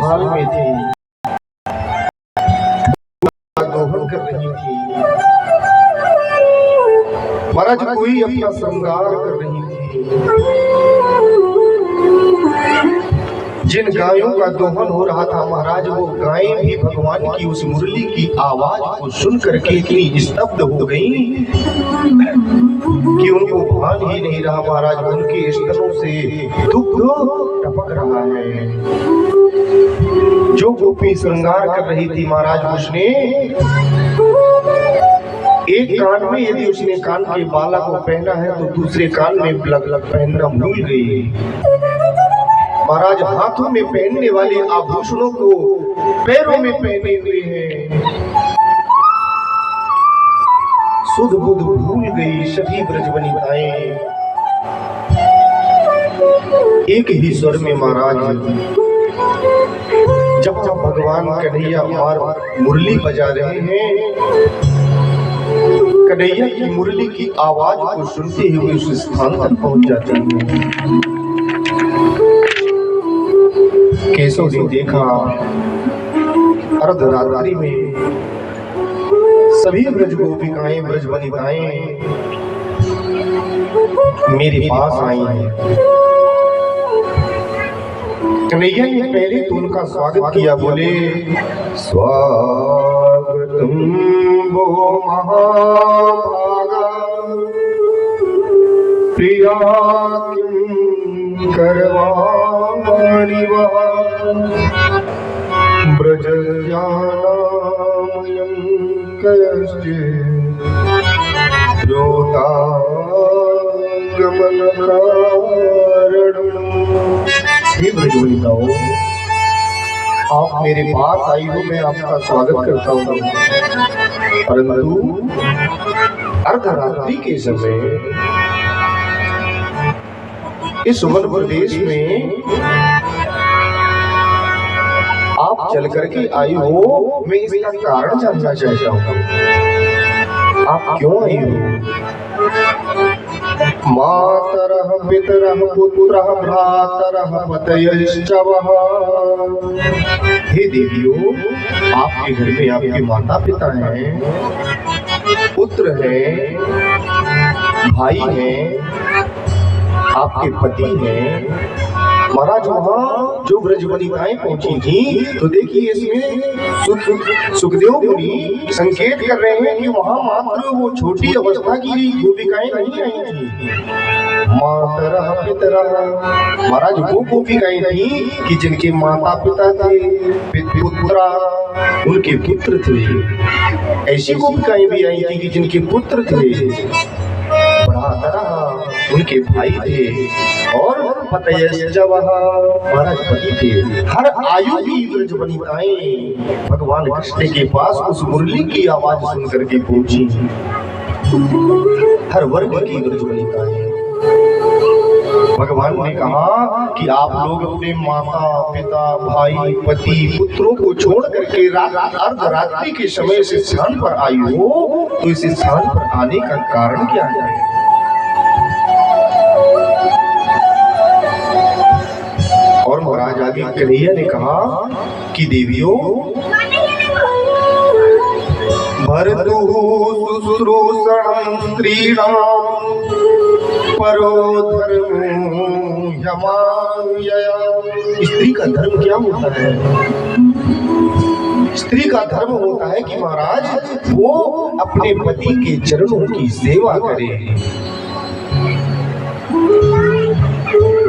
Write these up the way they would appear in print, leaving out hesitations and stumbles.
ससुराल में थी, दोहन कर रही थी। महाराज कोई अपना श्रृंगार कर रही थी। जिन गायों का दोहन हो रहा था महाराज, वो गायें भी भगवान की उस मुरली की आवाज को सुन करके इतनी स्तब्ध हो गई कि उनको भान ही नहीं रहा महाराज। उनके स्तनों से दुग्ध टपक रहा है। जो गोपी श्रृंगार कर रही थी महाराज, उसने एक कान में यदि उसने कान के बाला को पहना है तो दूसरे कान में लग पहनना भूल गई। महाराज हाथों में पहनने वाले आभूषणों को पैरों में पहने हुए हैं। सुध बुध भूल गई सभी ब्रजवनिताएं। एक ही स्वर में महाराज जब भगवान कन्हैया और मुरली बजा रहे हैं, कन्हैया की मुरली की आवाज को सुनते हुए उस स्थान तक पहुंच जाते हैं। केशव ने देखा अर्धरात्रि में सभी ब्रज गोपिकाएं ब्रजवनिताएं मेरे पास आई हैं। कन्हैया ने पहले तो उनका स्वागत किया, बोले स्वागतम वो महाभागा प्रिया किं करवाणि वः ब्रजयानामयं कश्चित् रोतागमनकारणम्। हे ब्रजवनिताओं, आप मेरे पास आई हो, मैं आपका स्वागत करता हूँ। परंतु अर्धरात्रि के समय इस वन प्रदेश में आप चल करके आई हो, मैं इसका कारण जानना चाहता हूँ। आप क्यों आई हो? मातरः पितरः पुत्रः भ्रातरः पतयश्च वः। हे देवियों, आपके घर में आपके माता पिता हैं, पुत्र हैं, भाई हैं, आपके पति हैं। महाराज वहां जो ब्रजवनिताएं पहुंची थी, तो देखिए इसमें सुखदेव मुनि संकेत कर रहे हैं कि वहां मात्र वो छोटी अवस्था की गोपिकाएं नहीं आई थी। मातरः पितरः, महाराज वो गोपिकाएं थी कि जिनके माता पिता थे, पुत्रा उनके पुत्र थे। ऐसी गोपिकाएं भी आई थी कि जिनके पुत्र थे, उनके भाई थे, और पतयश्च वः, महाराज पति थे। हर आयु की ब्रजवनिताएं भगवान कृष्ण के पास उस मुरली की आवाज सुन करके पहुंची। हर वर्ग की ब्रजवनिताएं। भगवान ने कहा कि आप लोग अपने माता पिता भाई पति पुत्रों को छोड़ करके अर्धरात्रि के समय इस स्थान पर आई हो, तो इस स्थान पर आने का कारण क्या है? और महाराज आगे कन्हैया ने कहा कि देवियों, भरतुः शुश्रूषणं स्त्रीणां परो धर्मो ह्यमायया। स्त्री का धर्म क्या होता है? स्त्री का धर्म होता है कि महाराज वो अपने पति के चरणों की सेवा करे।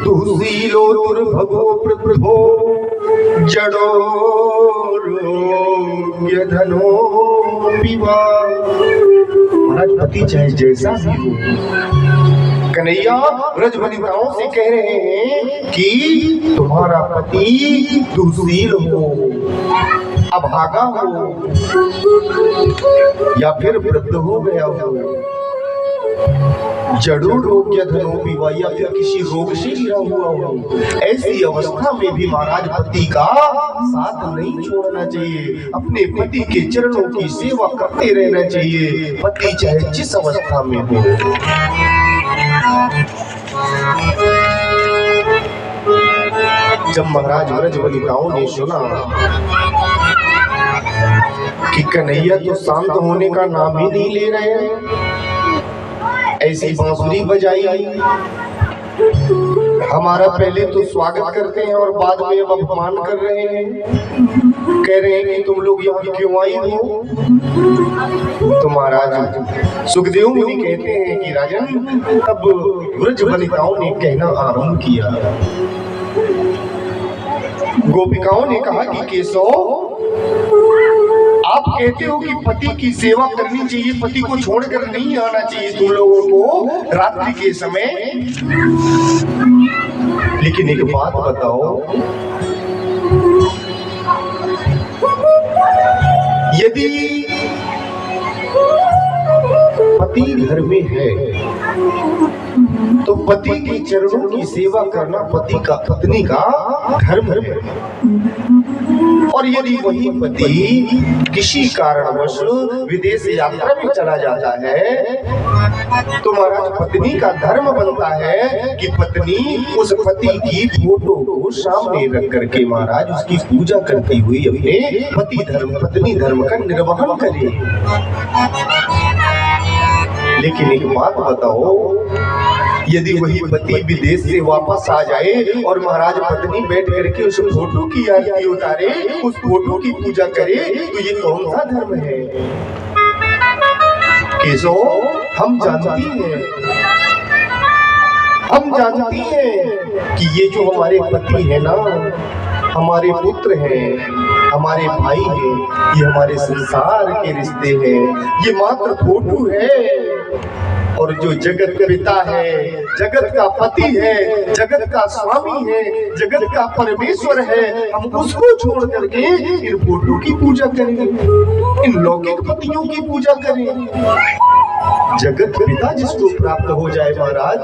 दुःशीलो दुर्भगो प्रभो जडो रोग्यधनो विवा। महाराज पति चाहे जैसा भी हो, कन्हैया ब्रजवनिताओं से कह रहे हैं कि तुम्हारा पति दुःशील हो, अभागा हो, या फिर वृद्ध हो गया हो, जड़ों रोग या धनों पीवा, या फिर किसी रोग से गिरा हुआ हो। ऐसी अवस्था में भी महाराज पति का साथ नहीं छोड़ना चाहिए, अपने पति के चरणों की सेवा करते रहना चाहिए, पति चाहे जिस अवस्था में हो। जब महाराज व्रज वनिताओं ने सुना कि कन्हैया तो शांत होने का नाम ही नहीं ले रहे हैं, ऐसी बांसुरी बजाई, हमारा पहले तो स्वागत करते हैं और बाद में अब अपमान कर रहे हैं, कह रहे हैं कि तुम लोग यहाँ क्यों आई हो। तो महाराज सुखदेव मुनि कहते हैं कि राजन, तब व्रज वनिताओं ने कहना आरंभ किया। गोपिकाओं ने कहा कि केशव, आप कहते हो कि पति की सेवा करनी चाहिए, पति को छोड़कर नहीं आना चाहिए तुम लोगों को रात्रि के समय, लेकिन एक बात बताओ, यदि पति घर में है तो पति के चरणों की सेवा करना पत्नी का धर्म है, और यदि वही पति किसी कारणवश विदेश यात्रा में चला जाता है तो महाराज पत्नी का धर्म बनता है कि पत्नी उस पति की फोटो को सामने रख करके महाराज उसकी पूजा करती हुई अपने पत्नी धर्म का निर्वहन करे। लेकिन एक बात बताओ, यदि वही पति विदेश से वापस आ जाए और महाराज पत्नी बैठ करके उस फोटो की आरती उतारे, उस फोटो की पूजा करे, तो ये कौन सा धर्म है? केशव, हम जानती हैं कि ये जो हमारे पति है ना, हमारे पुत्र हैं, हमारे भाई हैं, ये हमारे संसार के रिश्ते हैं, ये मात्र फोटो है। और जो जगत पिता है, जगत का पति है, जगत का स्वामी है, जगत का परमेश्वर है, हम उसको छोड़ करके इन फोटो की पूजा करें, इन लौकिक पतियों की पूजा करें। जगत पिता जिसको प्राप्त हो जाए महाराज,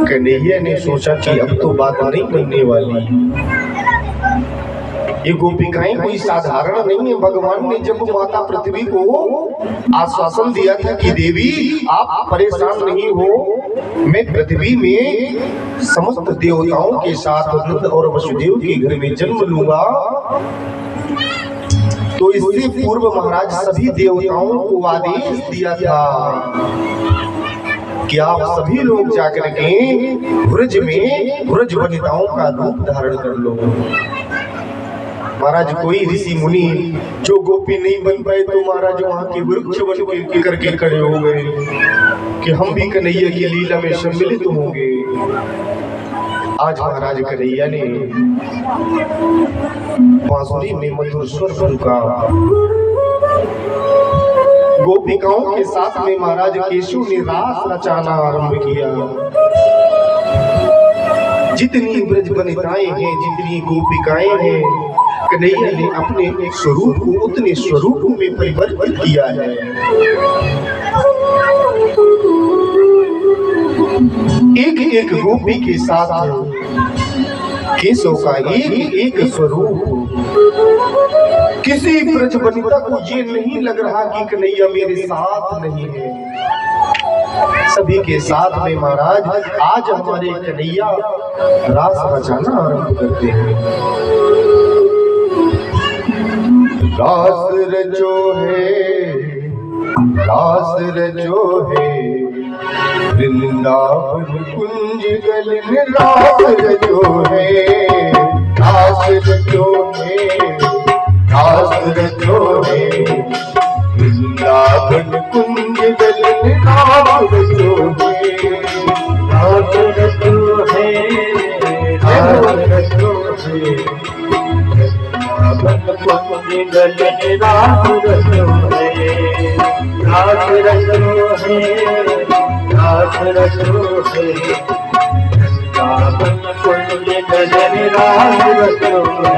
कन्हैया ने सोचा कि अब तो बात नहीं बनने वाली। ये गोपिकाएं कोई साधारण नहीं है। भगवान ने जब माता पृथ्वी को आश्वासन दिया था कि देवी आप परेशान नहीं हो, मैं पृथ्वी में समस्त देवताओं के साथ नंद और वसुदेव के घर में जन्म लूंगा, तो इससे पूर्व महाराज सभी देवताओं को आदेश दिया था कि आप सभी लोग जाकर के व्रज वनिताओं का रूप धारण कर लो। महाराज कोई ऋषि मुनि जो गोपी नहीं बन पाए तो महाराज वहां के वृक्ष बन करके खड़े हो गए कि हम भी कन्हैया की लीला में सम्मिलित होंगे। आज महाराज कन्हैया ने बांसुरी में मधुर स्वर फूंका, गोपिकाओं के साथ में महाराज केशव ने रास रचाना आरंभ किया। जितनी ब्रज वनिताएं हैं, जितनी गोपिकाएं हैं, कन्हैया ने अपने स्वरूप को उतने स्वरूपों में परिवर्तित किया है। एक एक गोपी के साथ केशव का एक एक स्वरूप। किसी ब्रज वनिता को ये नहीं लग रहा कि कन्हैया मेरे साथ नहीं है। सभी के साथ में महाराज आज हमारे कन्हैया रास रचाना आरंभ करते हैं। रास रचो है वृंदावन कुंज गलन, रास रचो है, रास रचो है, रास रचो है वृंदावन कुंज गलन, रास रचो है, रास रचो है, रास रचो है गलन, रास रचो है, रास रचो है, रास रचो है, रावण कुंज गलन, रास रचो है।